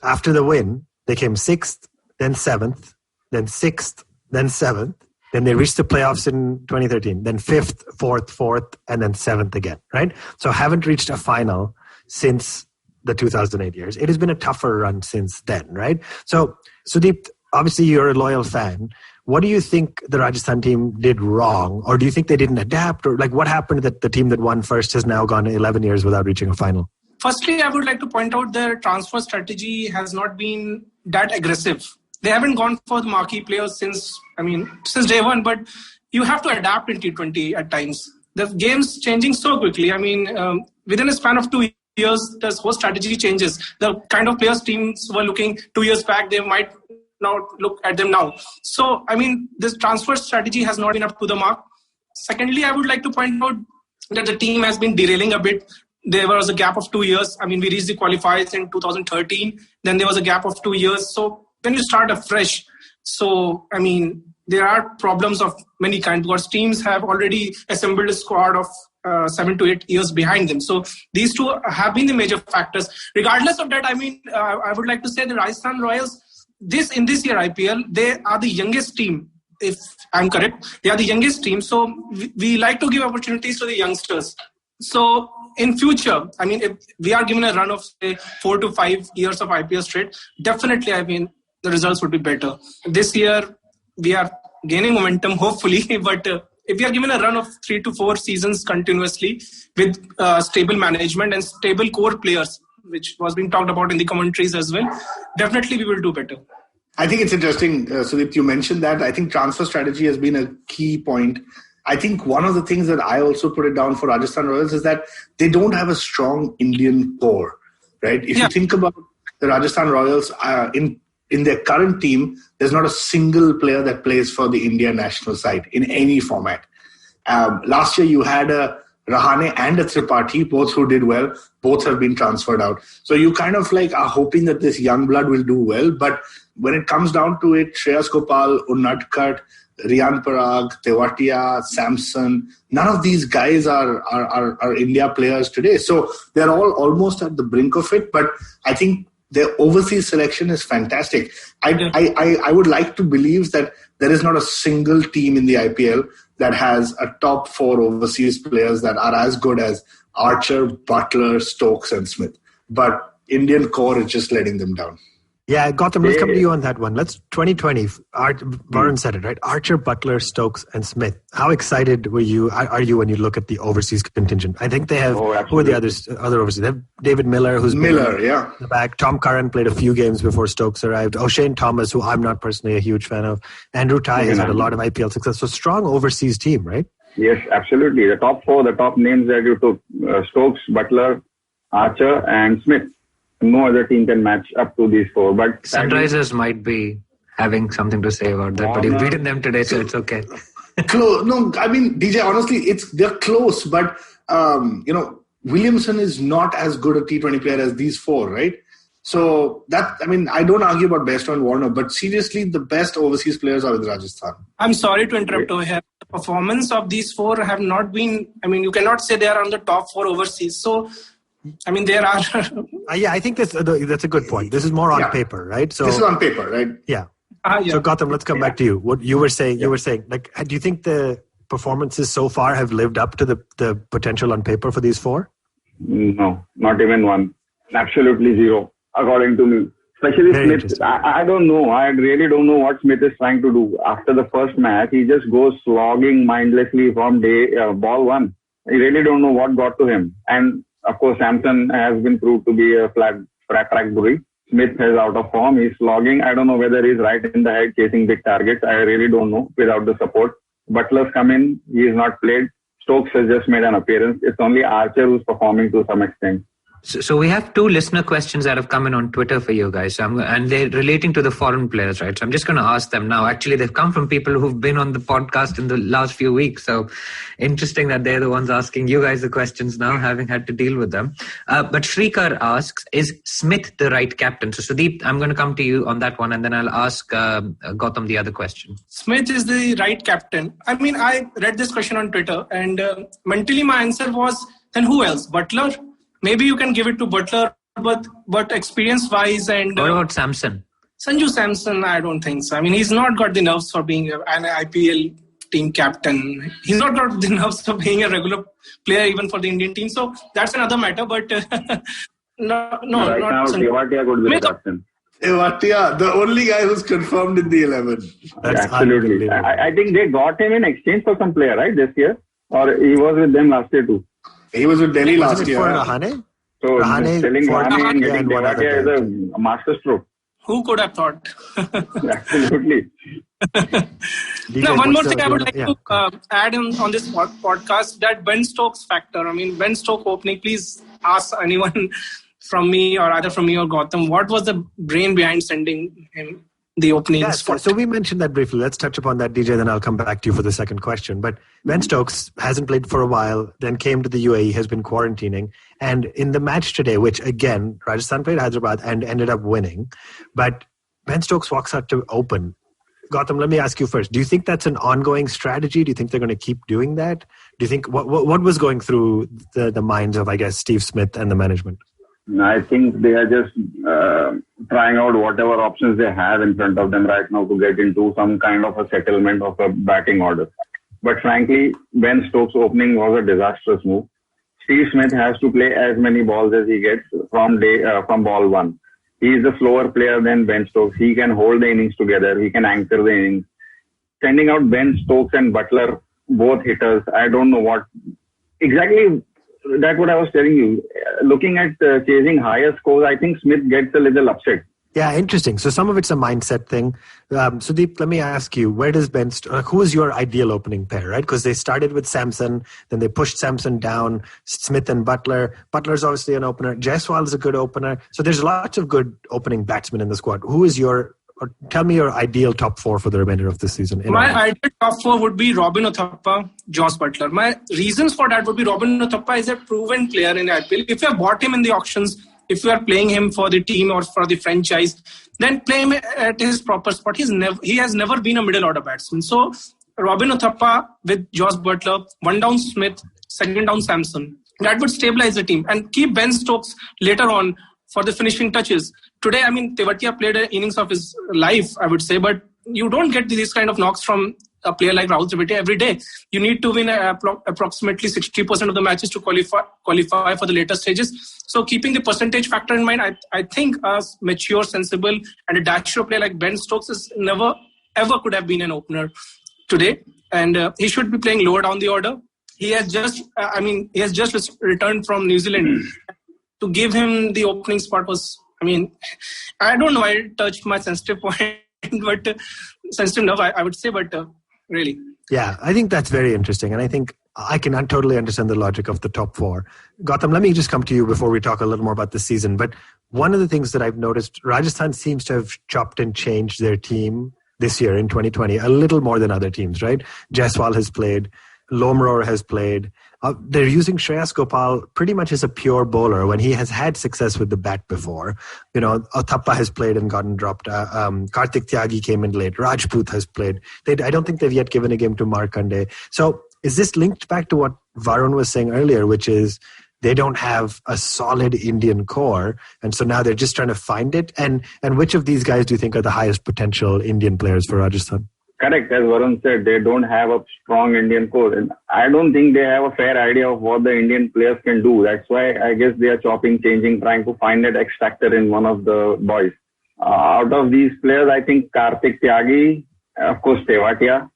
After the win, they came 6th. Then 7th, then 6th, then 7th. Then they reached the playoffs in 2013. Then 5th, 4th, and then 7th again, right? So haven't reached a final since the 2008 years. It has been a tougher run since then, right? So Sudeept, obviously you're a loyal fan. What do you think the Rajasthan team did wrong? Or do you think they didn't adapt? Or like what happened that the team that won first has now gone 11 years without reaching a final? Firstly, I would like to point out their transfer strategy has not been that aggressive. They haven't gone for the marquee players since day one, but you have to adapt in T20 at times. The game's changing so quickly. Within a span of 2 years, the whole strategy changes. The kind of players teams were looking 2 years back, they might not look at them now. So, this transfer strategy has not been up to the mark. Secondly, I would like to point out that the team has been derailing a bit. There was a gap of 2 years. We reached the qualifiers in 2013. Then there was a gap of 2 years. So, when you start afresh, there are problems of many kinds because teams have already assembled a squad of 7 to 8 years behind them. So these two have been the major factors. Regardless of that, I would like to say the Rajasthan Royals, in this year IPL, they are the youngest team. If I'm correct, they are the youngest team. So we like to give opportunities to the youngsters. So in future, if we are given a run of say 4 to 5 years of IPL straight, definitely, the results would be better. This year, we are gaining momentum, hopefully. But if we are given a run of 3 to 4 seasons continuously with stable management and stable core players, which was being talked about in the commentaries as well, definitely we will do better. I think it's interesting, Sudeept, you mentioned that. I think transfer strategy has been a key point. I think one of the things that I also put it down for Rajasthan Royals is that they don't have a strong Indian core, right? If you think about the Rajasthan Royals, in their current team, there's not a single player that plays for the India national side in any format. Last year, you had a Rahane and a Tripathi, both who did well. Both have been transferred out. So you kind of are hoping that this young blood will do well. But when it comes down to it, Shreyas Gopal, Unadkat, Riyan Parag, Tewatia, Samson, none of these guys are India players today. So they're all almost at the brink of it. But I think their overseas selection is fantastic. I would like to believe that there is not a single team in the IPL that has a top 4 overseas players that are as good as Archer, Butler, Stokes and Smith. But Indian core is just letting them down. Yeah, Gautam, let's come to you on that one. Let's 2020. Varun said it, right? Archer, Butler, Stokes, and Smith. How excited are you when you look at the overseas contingent? I think they have, who are the other overseas? They have David Miller, who's been in the back. Tom Curran played a few games before Stokes arrived. O'Shane Thomas, who I'm not personally a huge fan of. Andrew Tye has had a lot of IPL success. So strong overseas team, right? Yes, absolutely. The top 4, the top names that you took, Stokes, Butler, Archer, and Smith. No other team can match up to these 4. But Sunrisers might be having something to say about that, but you've beaten them today, so it's okay. Close. No, I mean, DJ, honestly, they're close, but Williamson is not as good a T20 player as these 4, right? So I don't argue about Bairstow and Warner, but seriously, the best overseas players are with Rajasthan. I'm sorry to interrupt over here. The performance of these 4 have not been, you cannot say they are on the top 4 overseas. So, there are... I think that's a good point. This is more on paper, right? So this is on paper, right? Yeah. So Gautam, let's come back to you. What you were saying, like, do you think the performances so far have lived up to the potential on paper for these 4? No, not even one. Absolutely zero, according to me. Especially Very Smith. I don't know. I really don't know what Smith is trying to do. After the first match, he just goes slogging mindlessly from ball 1. I really don't know what got to him. And of course, Samson has been proved to be a flat track bully. Smith is out of form. He's slogging. I don't know whether he's right in the head chasing big targets. I really don't know without the support. Butler's come in. He's not played. Stokes has just made an appearance. It's only Archer who's performing to some extent. So we have 2 listener questions that have come in on Twitter for you guys, and they're relating to the foreign players, right? So I'm just going to ask them now. Actually, they've come from people who've been on the podcast in the last few weeks. So interesting that they're the ones asking you guys the questions now, having had to deal with them. But Shrikar asks, is Smith the right captain? So Sudeep, I'm going to come to you on that one, and then I'll ask Gautam the other question. Smith is the right captain. I read this question on Twitter, and mentally my answer was, then who else? Butler? Maybe you can give it to Butler, but experience-wise and... What about Samson? Sanju Samson, I don't think so. He's not got the nerves for being an IPL team captain. He's not got the nerves for being a regular player even for the Indian team. So that's another matter, but no, right not now, Tewatia could be the captain. Tewatia, the only guy who's confirmed in the 11. Absolutely. I think they got him in exchange for some player, right, this year? Or he was with them last year too? He was with Delhi last year. For Rahane? So selling Rahane and getting Tewatia is a masterstroke. Who could have thought? Absolutely. Now, one more thing I would like to add on this podcast, that Ben Stokes factor. Ben Stokes opening, please ask anyone from me or either from me or Gautam, what was the brain behind sending him the opening spot? So we mentioned that briefly. Let's touch upon that, DJ, then I'll come back to you for the second question. But Ben Stokes hasn't played for a while, then came to the UAE, has been quarantining. And in the match today, which again, Rajasthan played Hyderabad and ended up winning, but Ben Stokes walks out to open. Gautam, let me ask you first. Do you think that's an ongoing strategy? Do you think they're going to keep doing that? Do you think, what was going through the minds of, I guess, Steve Smith and the management? I think they are just trying out whatever options they have in front of them right now to get into some kind of a settlement of a batting order. But frankly, Ben Stokes' opening was a disastrous move. Steve Smith has to play as many balls as he gets from ball 1. He is a slower player than Ben Stokes. He can hold the innings together. He can anchor the innings. Sending out Ben Stokes and Butler, both hitters, I don't know what exactly. That's what I was telling you. Looking at chasing higher scores, I think Smith gets a little upset. Yeah, interesting. So some of it's a mindset thing. Sudeep, let me ask you, where does who is your ideal opening pair, right? Because they started with Samson, then they pushed Samson down, Smith and Butler. Butler's obviously an opener. Jaiswal is a good opener. So there's lots of good opening batsmen in the squad. Tell me your ideal top 4 for the remainder of this season. My ideal top 4 would be Robin Uthappa, Joss Butler. My reasons for that would be Robin Uthappa is a proven player in IPL. If you have bought him in the auctions, if you are playing him for the team or for the franchise, then play him at his proper spot. He has never been a middle order batsman. So Robin Uthappa with Josh Butler, one down Smith, second down Samson. That would stabilize the team and keep Ben Stokes later on for the finishing touches. Today, I mean, Tewatia played an innings of his life, I would say, but you don't get these kind of knocks from a player like Rahul Tewatia every day. You need to win approximately 60% of the matches to qualify for the later stages. So keeping the percentage factor in mind, I think a mature, sensible and a dasher player like Ben Stokes is never, ever could have been an opener today. And he should be playing lower down the order. He has just returned from New Zealand. To give him the opening spot was, I don't know, I touched my sensitive point, but sensitive enough, I would say, but really. Yeah, I think that's very interesting. And I think I can totally understand the logic of the top four. Gautam, let me just come to you before we talk a little more about the season. But one of the things that I've noticed, Rajasthan seems to have chopped and changed their team this year in 2020, a little more than other teams, right? Jaiswal has played. Lomror has played. They're using Shreyas Gopal pretty much as a pure bowler when he has had success with the bat before. Uthappa has played and gotten dropped. Kartik Tyagi came in late. Rajput has played. I don't think they've yet given a game to Markande. So is this linked back to what Varun was saying earlier, which is they don't have a solid Indian core, and so now they're just trying to find it? And which of these guys do you think are the highest potential Indian players for Rajasthan? Correct, as Varun said, they don't have a strong Indian core. And I don't think they have a fair idea of what the Indian players can do. That's why I guess they are chopping, changing, trying to find that X factor in one of the boys. Out of these players, I think Kartik Tyagi, of course Tewatia,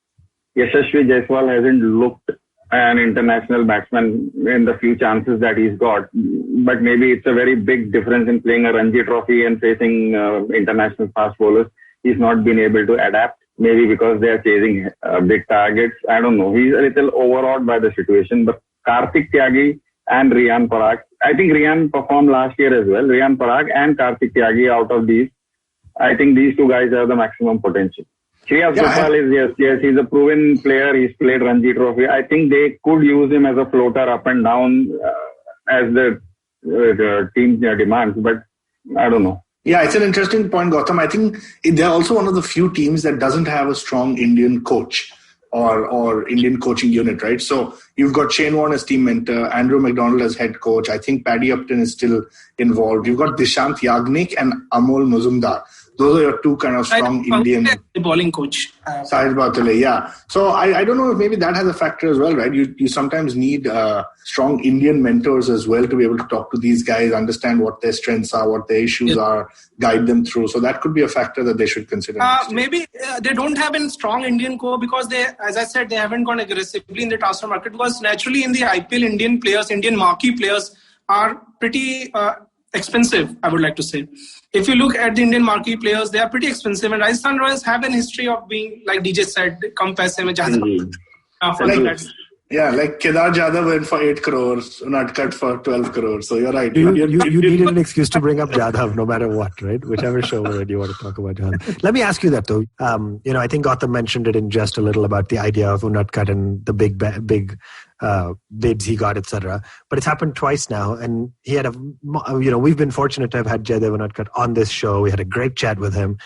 Yashasvi Jaiswal hasn't looked an international batsman in the few chances that he's got. But maybe it's a very big difference in playing a Ranji Trophy and facing international fast bowlers. He's not been able to adapt. Maybe because they are chasing big targets. I don't know. He's a little overawed by the situation. But Kartik Tyagi and Riyan Parag, I think Riyan performed last year as well. Riyan Parag and Kartik Tyagi, out of these, I think these two guys have the maximum potential. Shreyas Gopal is, yes, he's a proven player. He's played Ranji Trophy. I think they could use him as a floater up and down as the team demands. But I don't know. Yeah, it's an interesting point, Gautam. I think they're also one of the few teams that doesn't have a strong Indian coach or Indian coaching unit, right? So you've got Shane Warne as team mentor, Andrew McDonald as head coach. I think Paddy Upton is still involved. You've got Dishant Yagnik and Amol Muzumdar. Those are your two kind of strong Indian... The bowling coach. Sahid Bhatale, yeah. So I don't know if maybe that has a factor as well, right? You sometimes need strong Indian mentors as well to be able to talk to these guys, understand what their strengths are, what their issues are, guide them through. So that could be a factor that they should consider. Maybe they don't have a strong Indian core because they, as I said, they haven't gone aggressively in the transfer market because naturally in the IPL, Indian marquee players are pretty expensive, I would like to say. If you look at the Indian marquee players, they are pretty expensive. And Rajasthan Royals have an history of being, like DJ said, come paise mein jada. Yeah, like Kedar Jadhav went for 8 crores, Unadkat for 12 crores. So you're right. You needed an excuse to bring up Jadhav no matter what, right? Whichever show you want to talk about Jadhav. Let me ask you that though. I think Gautam mentioned it in just a little about the idea of Unadkat and the big bids he got, etc. But it's happened twice now, and he had we've been fortunate to have had Jaydev Unadkat on this show. We had a great chat with him.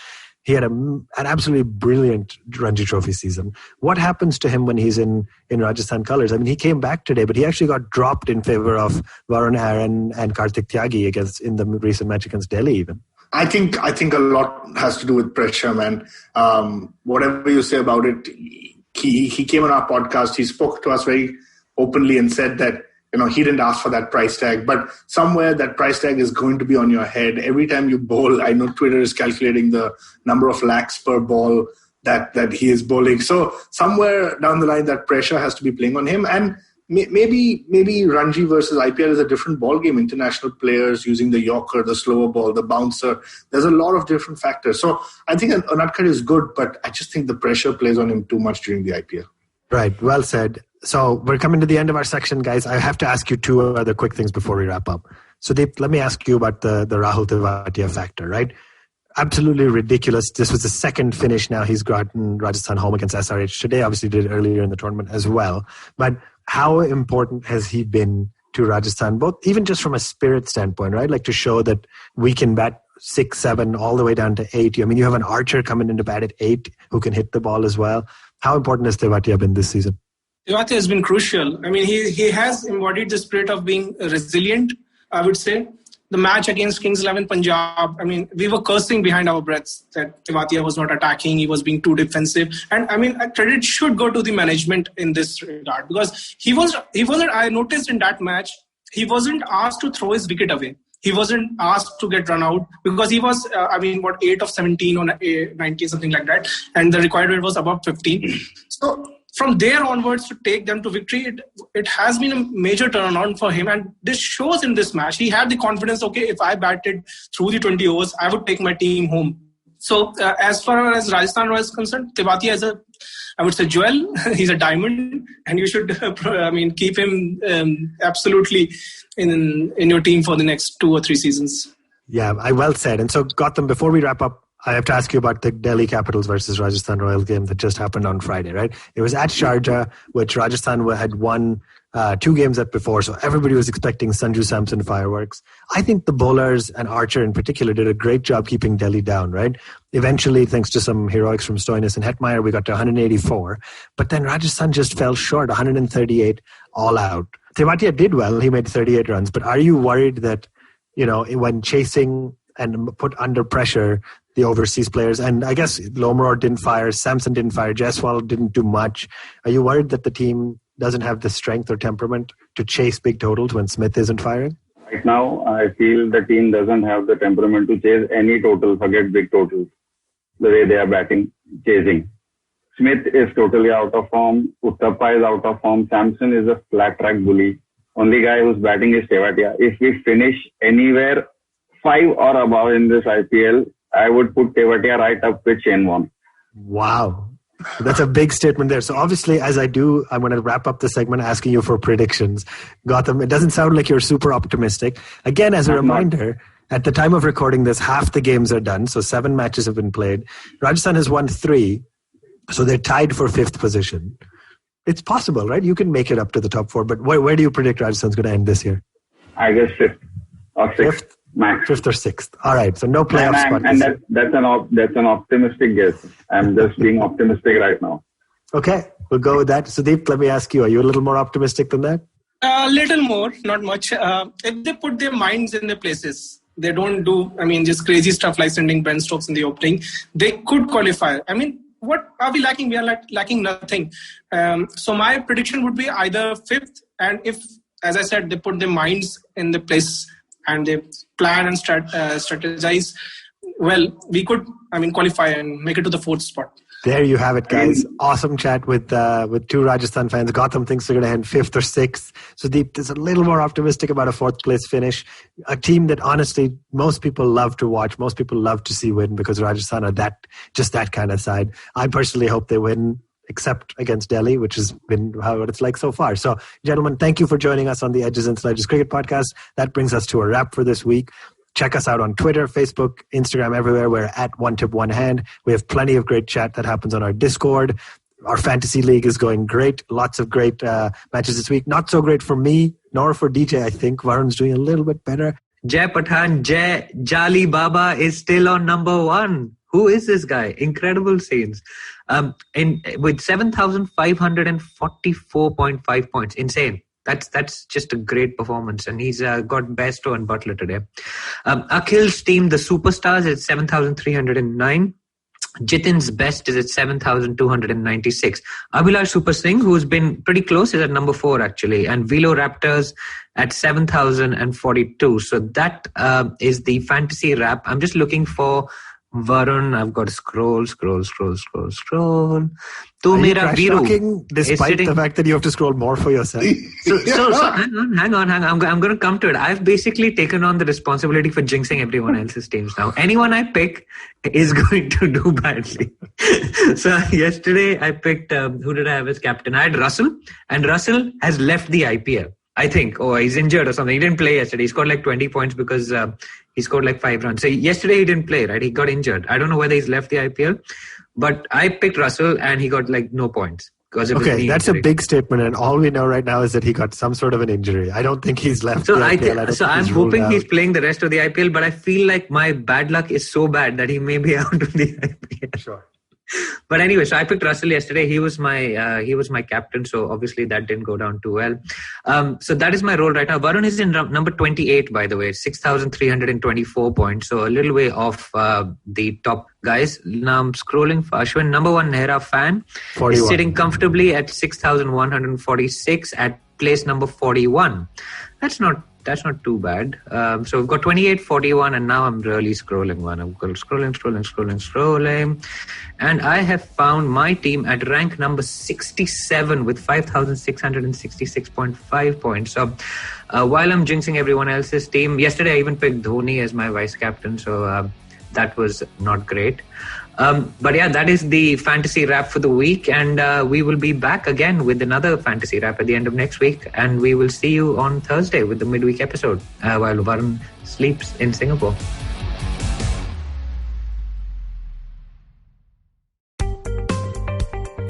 He had an absolutely brilliant Ranji Trophy season. What happens to him when he's in Rajasthan colours? I mean, he came back today, but he actually got dropped in favour of Varun Aaron and Kartik Tyagi in the recent match against Delhi even. I think a lot has to do with pressure, man. Whatever you say about it, he came on our podcast. He spoke to us very openly and said that he didn't ask for that price tag, but somewhere that price tag is going to be on your head. Every time you bowl, I know Twitter is calculating the number of lakhs per ball that he is bowling. So somewhere down the line, that pressure has to be playing on him. And maybe Ranji versus IPL is a different ball game. International players using the Yorker, the slower ball, the bouncer. There's a lot of different factors. So I think Unadkat is good, but I just think the pressure plays on him too much during the IPL. Right. Well said. So we're coming to the end of our section, guys. I have to ask you two other quick things before we wrap up. Sudeep, let me ask you about the Rahul Tewatia factor, right? Absolutely ridiculous. This was the second finish now he's gotten Rajasthan home against SRH today. Obviously did it earlier in the tournament as well. But how important has he been to Rajasthan, both even just from a spirit standpoint, right? Like to show that we can bat 6, 7, all the way down to 8. I mean, you have an Archer coming into bat at 8 who can hit the ball as well. How important has Tewatia been this season? Tewatia has been crucial. I mean, he has embodied the spirit of being resilient, I would say. The match against Kings 11 Punjab, I mean, we were cursing behind our breaths that Tewatia was not attacking, he was being too defensive. And I mean, credit should go to the management in this regard, because he wasn't, I noticed in that match, he wasn't asked to throw his wicket away. He wasn't asked to get run out because he was, 8 of 17 on 90, something like that. And the required rate was above 15. So from there onwards to take them to victory, it has been a major turnaround for him. And this shows in this match. He had the confidence, okay, if I batted through the 20 overs, I would take my team home. So as far as Rajasthan Royals is concerned, Tewatia is I would say, jewel. He's a diamond, and you should, keep him absolutely in your team for the next 2 or 3 seasons. Yeah, well said. And so, Gautam, before we wrap up, I have to ask you about the Delhi Capitals versus Rajasthan Royals game that just happened on Friday, right? It was at Sharjah, which Rajasthan had won 2 games at before, so everybody was expecting Sanju Samson fireworks. I think the bowlers and Archer in particular did a great job keeping Delhi down, right? Eventually, thanks to some heroics from Stoinis and Hetmeyer, we got to 184. But then Rajasthan just fell short, 138 all out. Tewatia did well. He made 38 runs. But are you worried that, when chasing and put under pressure the overseas players, and I guess Lomrod didn't fire, Samson didn't fire, Jaiswal didn't do much. Are you worried that the team doesn't have the strength or temperament to chase big totals when Smith isn't firing? Right now, I feel the team doesn't have the temperament to chase any total, forget big totals, the way they are chasing. Smith is totally out of form. Uttappa is out of form. Samson is a flat track bully. Only guy who's batting is Tewatia. If we finish anywhere 5 or above in this IPL, I would put Tewatia right up with Shane Warne. Wow. That's a big statement there. So obviously, as I do, I'm going to wrap up the segment asking you for predictions. Gautam, it doesn't sound like you're super optimistic. Again, as a reminder, at the time of recording this, half the games are done. So 7 matches have been played. Rajasthan has won 3. So they're tied for 5th position. It's possible, right? You can make it up to the top 4. But where do you predict Rajasthan's going to end this year? I guess 5th or 6th. Max. 5th or 6th. All right. So no playoff spot. And that's an optimistic guess. I'm just being optimistic right now. Okay. We'll go with that. Sudeept, let me ask you, are you a little more optimistic than that? A little more, not much. If they put their minds in their places, they don't do, just crazy stuff like sending Ben Stokes in the opening, they could qualify. What are we lacking? We are lacking nothing. So my prediction would be either 5th, and if, as I said, they put their minds in the place and they plan and strategize, well, we could, qualify and make it to the 4th spot. There you have it, guys. Awesome chat with 2 Rajasthan fans. Gautam thinks they're going to end 5th or 6th. Sudeept is a little more optimistic about a 4th place finish. A team that honestly most people love to watch. Most people love to see win because Rajasthan are that kind of side. I personally hope they win, except against Delhi, which has been what it's like so far. So, gentlemen, thank you for joining us on the Edges and Sledges Cricket Podcast. That brings us to a wrap for this week. Check us out on Twitter, Facebook, Instagram, everywhere. We're at One Tip, One Hand. We have plenty of great chat that happens on our Discord. Our fantasy league is going great. Lots of great matches this week. Not so great for me, nor for DJ, I think. Varun's doing a little bit better. Jai Pathan, Jai Jali Baba is still on number 1. Who is this guy? Incredible scenes. With 7,544.5 points. Insane. That's just a great performance, and he's got Bairstow and Butler today. Akhil's team, the Superstars, is 7,309. Jitin's best is at 7,296. Abhilash Super Singh, who's been pretty close, is at number 4 actually, and Velo Raptors at 7,042. So that is the fantasy wrap. I'm just looking for Varun. I've got to scroll. Are you trash talking despite the fact that you have to scroll more for yourself? So hang on. I'm going to come to it. I've basically taken on the responsibility for jinxing everyone else's teams now. Anyone I pick is going to do badly. So yesterday I picked, who did I have as captain? I had Russell, and Russell has left the IPL. I think, he's injured or something. He didn't play yesterday. He scored like 20 points because he scored like 5 runs. So yesterday he didn't play, right? He got injured. I don't know whether he's left the IPL, but I picked Russell and he got like no points. because of his knee that's injury. a big statement, and all we know right now is that he got some sort of an injury. I don't think he's left the IPL. I'm hoping he's playing the rest of the IPL, but I feel like my bad luck is so bad that he may be out of the IPL. Sure. But anyway, so I picked Russell yesterday. He was my captain, so obviously that didn't go down too well. So that is my role right now. Varun is in number 28, by the way, 6,324 points, so a little way off the top guys. Now I'm scrolling for Ashwin. Number 1 Nehra fan 41. is sitting comfortably at 6,146 at place number 41. That's not too bad. So we've got 28, 41, and now I'm really scrolling. I'm scrolling. And I have found my team at rank number 67 with 5,666.5 points. So while I'm jinxing everyone else's team, yesterday I even picked Dhoni as my vice captain. So that was not great. But yeah, that is the fantasy wrap for the week, and we will be back again with another fantasy wrap at the end of next week, and we will see you on Thursday with the midweek episode while Varun sleeps in Singapore.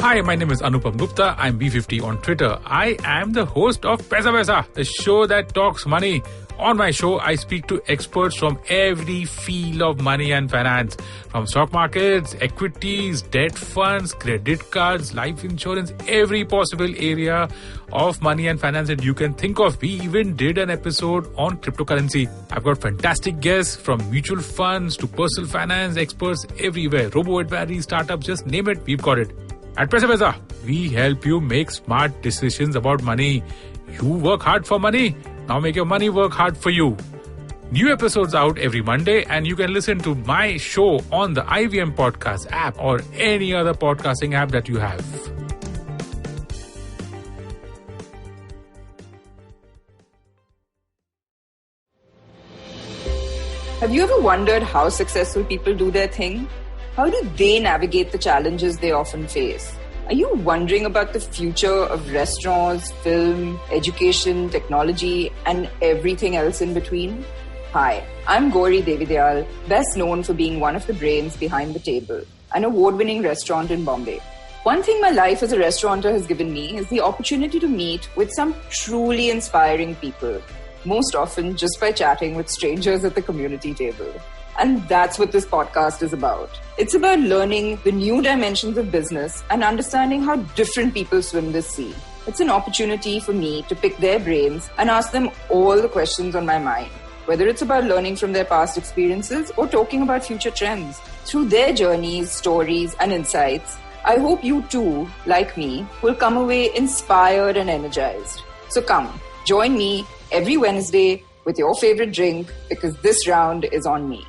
Hi, my name is Anupam Gupta. I'm B50 on Twitter. I am the host of Paisa Vaisa, the show that talks money. On my show, I speak to experts from every field of money and finance, from stock markets, equities, debt funds, credit cards, life insurance, every possible area of money and finance that you can think of. We even did an episode on cryptocurrency. I've got fantastic guests from mutual funds to personal finance experts everywhere. Robo-advisory, startups, just name it, we've got it. At Paisa Vaisa, we help you make smart decisions about money. You work hard for money. Now make your money work hard for you. New episodes out every Monday, and you can listen to my show on the IVM Podcast app or any other podcasting app that you have. Have you ever wondered how successful people do their thing? How do they navigate the challenges they often face? Are you wondering about the future of restaurants, film, education, technology, and everything else in between? Hi, I'm Gauri Devidayal, best known for being one of the brains behind The Table, an award-winning restaurant in Bombay. One thing my life as a restaurateur has given me is the opportunity to meet with some truly inspiring people, most often just by chatting with strangers at the community table. And that's what this podcast is about. It's about learning the new dimensions of business and understanding how different people swim this sea. It's an opportunity for me to pick their brains and ask them all the questions on my mind, whether it's about learning from their past experiences or talking about future trends. Through their journeys, stories, and insights, I hope you too, like me, will come away inspired and energized. So come, join me every Wednesday with your favorite drink, because this round is on me.